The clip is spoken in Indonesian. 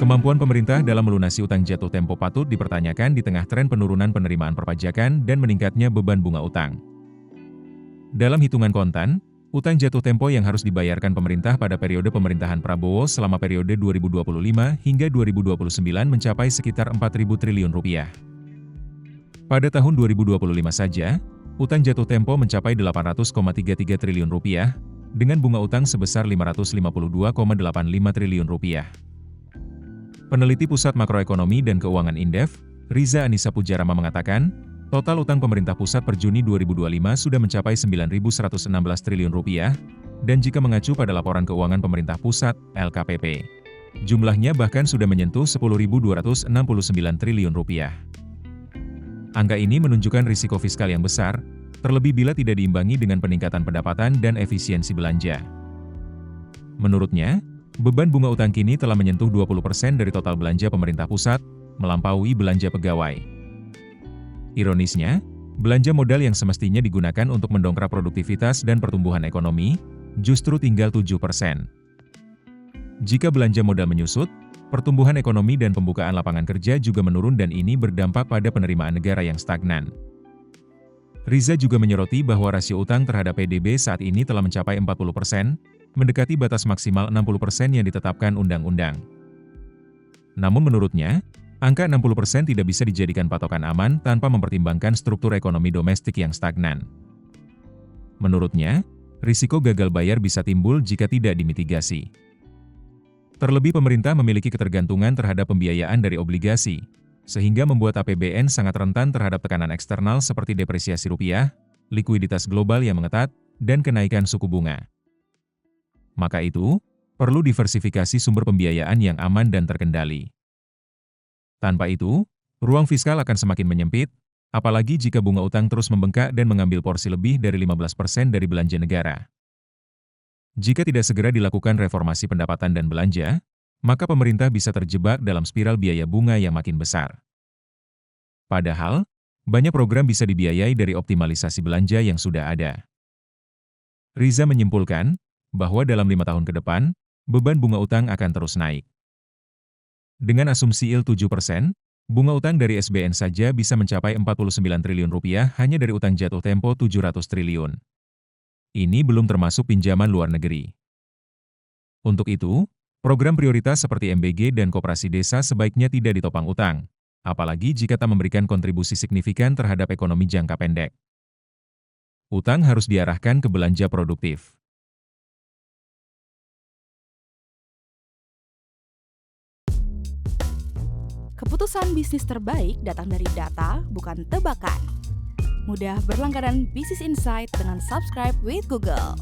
Kemampuan pemerintah dalam melunasi utang jatuh tempo patut dipertanyakan di tengah tren penurunan penerimaan perpajakan dan meningkatnya beban bunga utang. Dalam hitungan kontan, utang jatuh tempo yang harus dibayarkan pemerintah pada periode pemerintahan Prabowo selama periode 2025 hingga 2029 mencapai sekitar 4.000 triliun rupiah. Pada tahun 2025 saja, utang jatuh tempo mencapai 800,33 triliun rupiah, dengan bunga utang sebesar 552,85 triliun rupiah. Peneliti Pusat Makroekonomi dan Keuangan Indef, Riza Anissa Pujarama mengatakan, total utang pemerintah pusat per Juni 2025 sudah mencapai 9.116 triliun rupiah, dan jika mengacu pada laporan keuangan pemerintah pusat, LKPP, jumlahnya bahkan sudah menyentuh 10.269 triliun rupiah. Angka ini menunjukkan risiko fiskal yang besar, terlebih bila tidak diimbangi dengan peningkatan pendapatan dan efisiensi belanja. Menurutnya, beban bunga utang kini telah menyentuh 20% dari total belanja pemerintah pusat, melampaui belanja pegawai. Ironisnya, belanja modal yang semestinya digunakan untuk mendongkrak produktivitas dan pertumbuhan ekonomi, justru tinggal 7%. Jika belanja modal menyusut, pertumbuhan ekonomi dan pembukaan lapangan kerja juga menurun dan ini berdampak pada penerimaan negara yang stagnan. Riza juga menyoroti bahwa rasio utang terhadap PDB saat ini telah mencapai 40%, mendekati batas maksimal 60% yang ditetapkan undang-undang. Namun menurutnya, angka 60% tidak bisa dijadikan patokan aman tanpa mempertimbangkan struktur ekonomi domestik yang stagnan. Menurutnya, risiko gagal bayar bisa timbul jika tidak dimitigasi. Terlebih pemerintah memiliki ketergantungan terhadap pembiayaan dari obligasi, sehingga membuat APBN sangat rentan terhadap tekanan eksternal seperti depresiasi rupiah, likuiditas global yang mengetat, dan kenaikan suku bunga. Maka itu, perlu diversifikasi sumber pembiayaan yang aman dan terkendali. Tanpa itu, ruang fiskal akan semakin menyempit, apalagi jika bunga utang terus membengkak dan mengambil porsi lebih dari 15% dari belanja negara. Jika tidak segera dilakukan reformasi pendapatan dan belanja, maka pemerintah bisa terjebak dalam spiral biaya bunga yang makin besar. Padahal, banyak program bisa dibiayai dari optimalisasi belanja yang sudah ada. Riza menyimpulkan bahwa dalam 5 tahun ke depan, beban bunga utang akan terus naik. Dengan asumsi yield 7%, bunga utang dari SBN saja bisa mencapai 49 triliun rupiah hanya dari utang jatuh tempo 700 triliun. Ini belum termasuk pinjaman luar negeri. Untuk itu, program prioritas seperti MBG dan koperasi desa sebaiknya tidak ditopang utang, apalagi jika tak memberikan kontribusi signifikan terhadap ekonomi jangka pendek. Utang harus diarahkan ke belanja produktif. Keputusan bisnis terbaik datang dari data, bukan tebakan. Mudah berlangganan Business Insight dengan subscribe with Google.